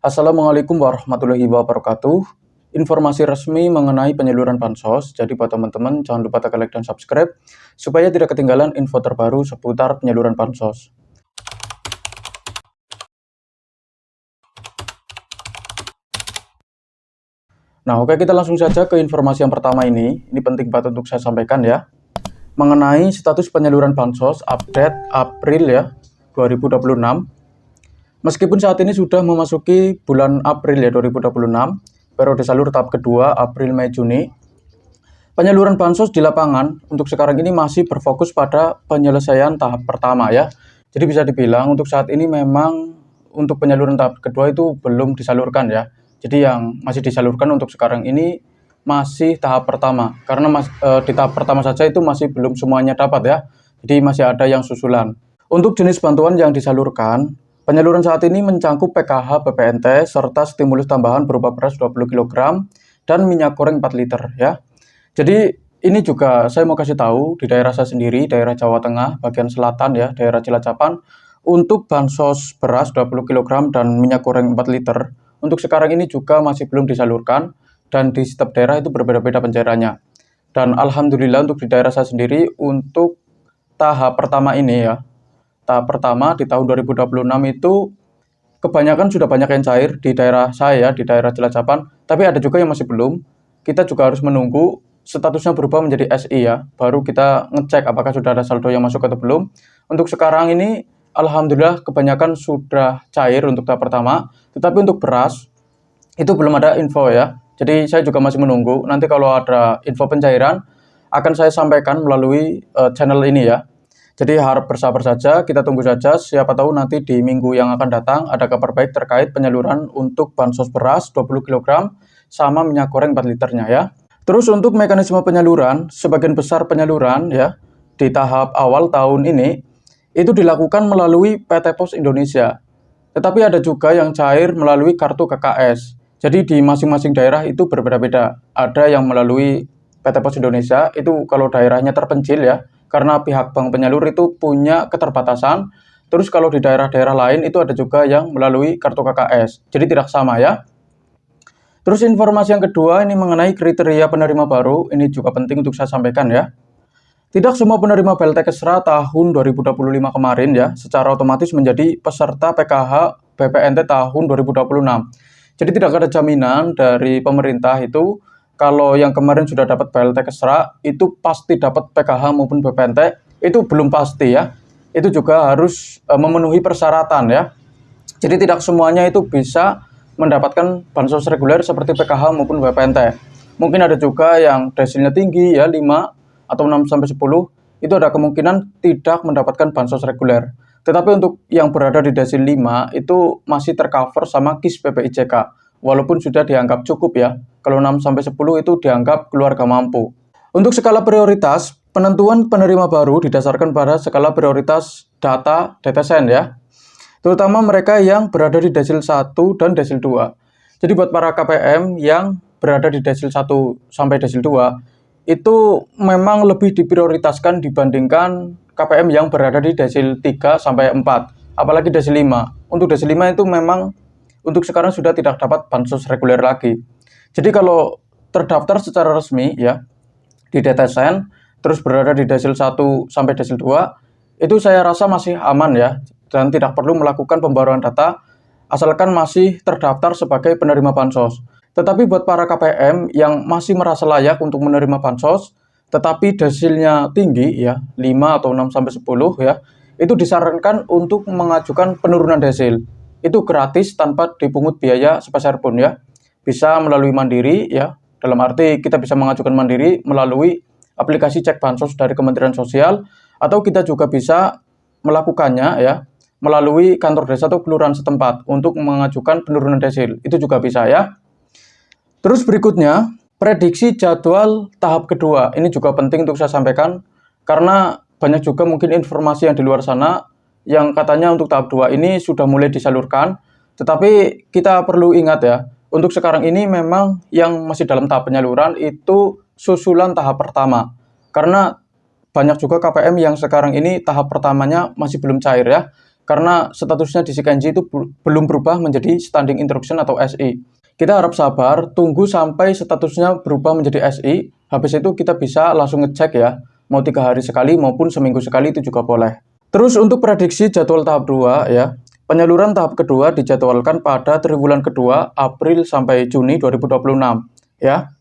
Assalamualaikum warahmatullahi wabarakatuh. Informasi resmi mengenai penyaluran bansos. Jadi buat teman-teman jangan lupa tekan like dan subscribe supaya tidak ketinggalan info terbaru seputar penyaluran bansos. Nah, oke, kita langsung saja ke informasi yang pertama ini. Ini penting banget untuk saya sampaikan ya. Mengenai status penyaluran bansos update April ya 2026. Meskipun saat ini sudah memasuki bulan April ya 2026, periode salur tahap kedua April, Mei, Juni, penyaluran bansos di lapangan untuk sekarang ini masih berfokus pada penyelesaian tahap pertama ya. Jadi bisa dibilang untuk saat ini memang untuk penyaluran tahap kedua itu belum disalurkan ya. Jadi yang masih disalurkan untuk sekarang ini masih tahap pertama. Karena di tahap pertama saja itu masih belum semuanya dapat ya. Jadi masih ada yang susulan. Untuk jenis bantuan yang disalurkan, penyaluran saat ini mencangkup PKH, PPNT, serta stimulus tambahan berupa beras 20 kg dan minyak goreng 4 liter ya. Jadi ini juga saya mau kasih tahu di daerah saya sendiri, daerah Jawa Tengah, bagian selatan ya, daerah Cilacapan, untuk bansos beras 20 kg dan minyak goreng 4 liter, untuk sekarang ini juga masih belum disalurkan dan di setiap daerah itu berbeda-beda pencairannya. Dan alhamdulillah untuk di daerah saya sendiri untuk tahap pertama ini ya, tahap pertama di tahun 2026 itu kebanyakan sudah banyak yang cair di daerah saya, di daerah Cilacapan, tapi ada juga yang masih belum. Kita juga harus menunggu statusnya berubah menjadi SI ya, baru kita ngecek apakah sudah ada saldo yang masuk atau belum. Untuk sekarang ini alhamdulillah kebanyakan sudah cair untuk tahap pertama, tetapi untuk beras itu belum ada info ya. Jadi saya juga masih menunggu. Nanti kalau ada info pencairan akan saya sampaikan melalui channel ini ya. Jadi harap bersabar saja, kita tunggu saja. Siapa tahu nanti di minggu yang akan datang ada kabar baik terkait penyaluran untuk bansos beras 20 kg sama minyak goreng 4 liternya ya. Terus untuk mekanisme penyaluran, sebagian besar penyaluran ya di tahap awal tahun ini itu dilakukan melalui PT Pos Indonesia. Tetapi ada juga yang cair melalui kartu KKS. Jadi di masing-masing daerah itu berbeda-beda. Ada yang melalui PT Pos Indonesia, itu kalau daerahnya terpencil ya, karena pihak bank penyalur itu punya keterbatasan. Terus kalau di daerah-daerah lain itu ada juga yang melalui kartu KKS. Jadi tidak sama ya. Terus informasi yang kedua ini mengenai kriteria penerima baru. Ini juga penting untuk saya sampaikan ya. Tidak semua penerima BLT Kesra tahun 2025 kemarin ya secara otomatis menjadi peserta PKH BPNT tahun 2026. Jadi tidak ada jaminan dari pemerintah itu kalau yang kemarin sudah dapat BLT Kesra itu pasti dapat PKH maupun BPNT, itu belum pasti ya. Itu juga harus memenuhi persyaratan ya. Jadi tidak semuanya itu bisa mendapatkan bansos reguler seperti PKH maupun BPNT. Mungkin ada juga yang desilnya tinggi ya 5 atau 6 sampai 10, itu ada kemungkinan tidak mendapatkan bansos reguler. Tetapi untuk yang berada di desil 5 itu masih tercover sama KIS PPICK. Walaupun sudah dianggap cukup ya. Kalau 6 sampai 10 itu dianggap keluarga mampu. Untuk skala prioritas, penentuan penerima baru didasarkan pada skala prioritas data DTSN ya. Terutama mereka yang berada di desil 1 dan desil 2. Jadi buat para KPM yang berada di desil 1 sampai desil 2 itu memang lebih diprioritaskan dibandingkan KPM yang berada di desil 3 sampai 4, apalagi desil 5. Untuk desil 5 itu memang untuk sekarang sudah tidak dapat bansos reguler lagi. Jadi kalau terdaftar secara resmi ya di DTSN terus berada di desil 1 sampai desil 2, itu saya rasa masih aman ya dan tidak perlu melakukan pembaruan data asalkan masih terdaftar sebagai penerima bansos. Tetapi buat para KPM yang masih merasa layak untuk menerima bansos, tetapi desilnya tinggi ya, 5 atau 6 sampai 10 ya, itu disarankan untuk mengajukan penurunan desil. Itu gratis tanpa dipungut biaya sepeser pun ya. Bisa melalui mandiri ya, dalam arti kita bisa mengajukan mandiri melalui aplikasi cek bansos dari Kementerian Sosial, atau kita juga bisa melakukannya ya, melalui kantor desa atau kelurahan setempat untuk mengajukan penurunan desil. Itu juga bisa ya. Terus berikutnya, prediksi jadwal tahap kedua. Ini juga penting untuk saya sampaikan, karena banyak juga mungkin informasi yang di luar sana yang katanya untuk tahap 2 ini sudah mulai disalurkan. Tetapi kita perlu ingat ya, untuk sekarang ini memang yang masih dalam tahap penyaluran itu susulan tahap pertama. Karena banyak juga KPM yang sekarang ini tahap pertamanya masih belum cair ya. karena statusnya di SIKNJ itu belum berubah menjadi Standing Instruction atau SI. Kita harap sabar, tunggu sampai statusnya berubah menjadi SI, habis itu kita bisa langsung ngecek ya, mau 3 hari sekali maupun seminggu sekali itu juga boleh. Terus untuk prediksi jadwal tahap 2 ya, penyaluran tahap kedua dijadwalkan pada triwulan kedua April sampai Juni 2026 ya.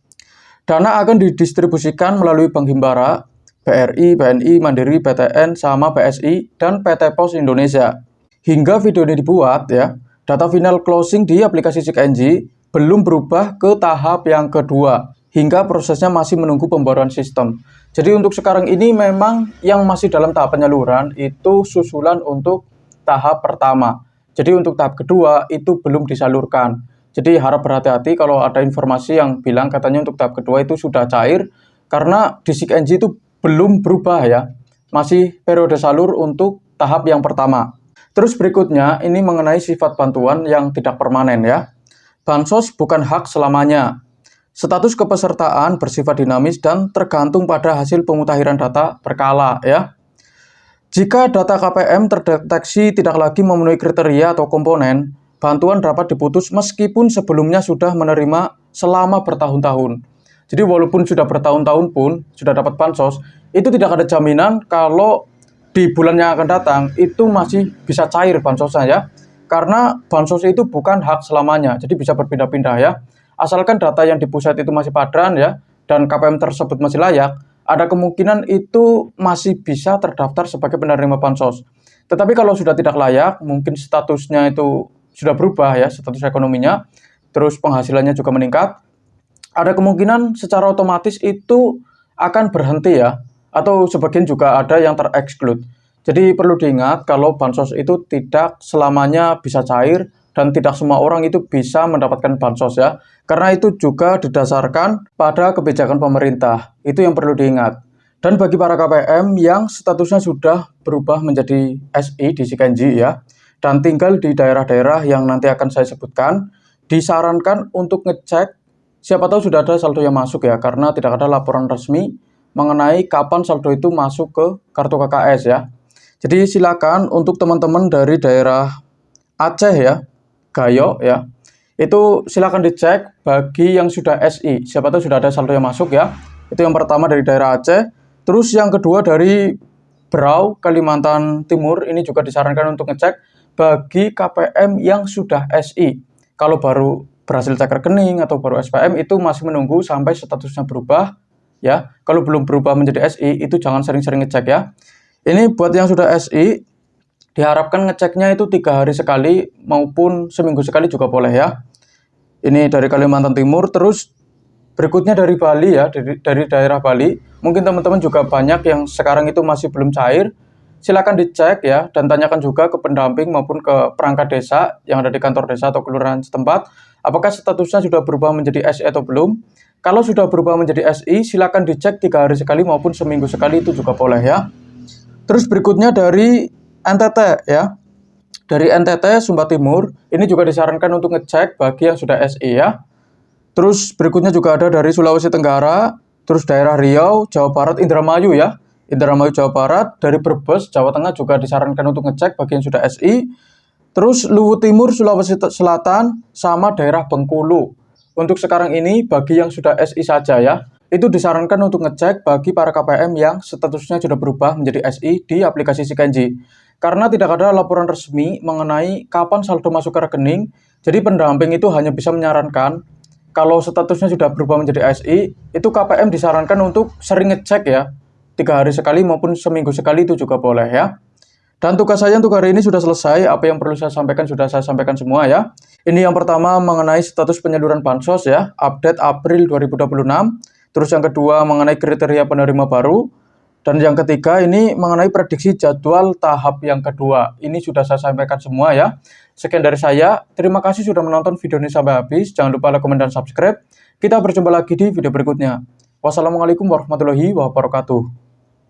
Dana akan didistribusikan melalui Bank Himbara, BRI, BNI, Mandiri, BTN, sama BSI, dan PT Pos Indonesia. Hingga video ini dibuat ya, data final closing di aplikasi SIKNJ belum berubah ke tahap yang kedua, hingga prosesnya masih menunggu pembaruan sistem. Jadi untuk sekarang ini memang yang masih dalam tahap penyaluran itu susulan untuk tahap pertama. Jadi untuk tahap kedua itu belum disalurkan. Jadi harap berhati-hati kalau ada informasi yang bilang katanya untuk tahap kedua itu sudah cair, karena di SIKNJ itu belum berubah ya, masih periode salur untuk tahap yang pertama. Terus berikutnya ini mengenai sifat bantuan yang tidak permanen ya. Bansos bukan hak selamanya. Status kepesertaan bersifat dinamis dan tergantung pada hasil pemutahiran data berkala ya. Jika data KPM terdeteksi tidak lagi memenuhi kriteria atau komponen, bantuan dapat diputus meskipun sebelumnya sudah menerima selama bertahun-tahun. Jadi walaupun sudah bertahun-tahun pun sudah dapat bansos, itu tidak ada jaminan kalau di bulan yang akan datang itu masih bisa cair bansosnya ya. Karena bansos itu bukan hak selamanya, jadi bisa berpindah-pindah ya. Asalkan data yang di pusat itu masih padran ya, dan KPM tersebut masih layak, ada kemungkinan itu masih bisa terdaftar sebagai penerima bansos. Tetapi kalau sudah tidak layak, mungkin statusnya itu sudah berubah ya, status ekonominya, terus penghasilannya juga meningkat, ada kemungkinan secara otomatis itu akan berhenti ya, atau sebagian juga ada yang tereksklut. Jadi perlu diingat kalau bansos itu tidak selamanya bisa cair dan tidak semua orang itu bisa mendapatkan bansos ya. Karena itu juga didasarkan pada kebijakan pemerintah. Itu yang perlu diingat. Dan bagi para KPM yang statusnya sudah berubah menjadi SI di SIKNJ ya, dan tinggal di daerah-daerah yang nanti akan saya sebutkan, disarankan untuk ngecek siapa tahu sudah ada saldo yang masuk ya, karena tidak ada laporan resmi mengenai kapan saldo itu masuk ke kartu KKS ya. Jadi silakan untuk teman-teman dari daerah Aceh ya, Gayo ya, itu silakan dicek bagi yang sudah SI, siapa tahu sudah ada saldo yang masuk ya. Itu yang pertama dari daerah Aceh. Terus yang kedua dari Berau, Kalimantan Timur, ini juga disarankan untuk ngecek bagi KPM yang sudah SI. Kalau baru berhasil cek rekening atau baru SPM itu masih menunggu sampai statusnya berubah ya. Kalau belum berubah menjadi SI itu jangan sering-sering ngecek ya. Ini buat yang sudah SI, diharapkan ngeceknya itu 3 hari sekali maupun seminggu sekali juga boleh ya. Ini dari Kalimantan Timur. Terus berikutnya dari Bali ya, dari daerah Bali. Mungkin teman-teman juga banyak yang sekarang itu masih belum cair. Silakan dicek ya, dan tanyakan juga ke pendamping maupun ke perangkat desa yang ada di kantor desa atau kelurahan setempat, apakah statusnya sudah berubah menjadi SI atau belum. Kalau sudah berubah menjadi SI, silakan dicek 3 hari sekali maupun seminggu sekali, itu juga boleh ya. Terus berikutnya dari NTT ya. Dari NTT Sumba Timur, ini juga disarankan untuk ngecek bagi yang sudah SI ya. Terus berikutnya juga ada dari Sulawesi Tenggara, terus daerah Riau, Jawa Barat, Indramayu ya. Indramayu Jawa Barat, dari Brebes, Jawa Tengah juga disarankan untuk ngecek bagi yang sudah SI. Terus Luwu Timur, Sulawesi Selatan, sama daerah Bengkulu. Untuk sekarang ini bagi yang sudah SI saja ya. Itu disarankan untuk ngecek bagi para KPM yang statusnya sudah berubah menjadi SI di aplikasi SIKNJ. Karena tidak ada laporan resmi mengenai kapan saldo masuk ke rekening, jadi pendamping itu hanya bisa menyarankan kalau statusnya sudah berubah menjadi SI, itu KPM disarankan untuk sering ngecek ya, 3 hari sekali maupun seminggu sekali itu juga boleh ya. Dan tugas saya untuk hari ini sudah selesai, apa yang perlu saya sampaikan sudah saya sampaikan semua ya. Ini yang pertama mengenai status penyaluran bansos ya, update April 2026. Terus yang kedua mengenai kriteria penerima baru. Dan yang ketiga ini mengenai prediksi jadwal tahap yang kedua. Ini sudah saya sampaikan semua ya. Sekian dari saya. Terima kasih sudah menonton video ini sampai habis. Jangan lupa like, komen, dan subscribe. Kita berjumpa lagi di video berikutnya. Wassalamualaikum warahmatullahi wabarakatuh.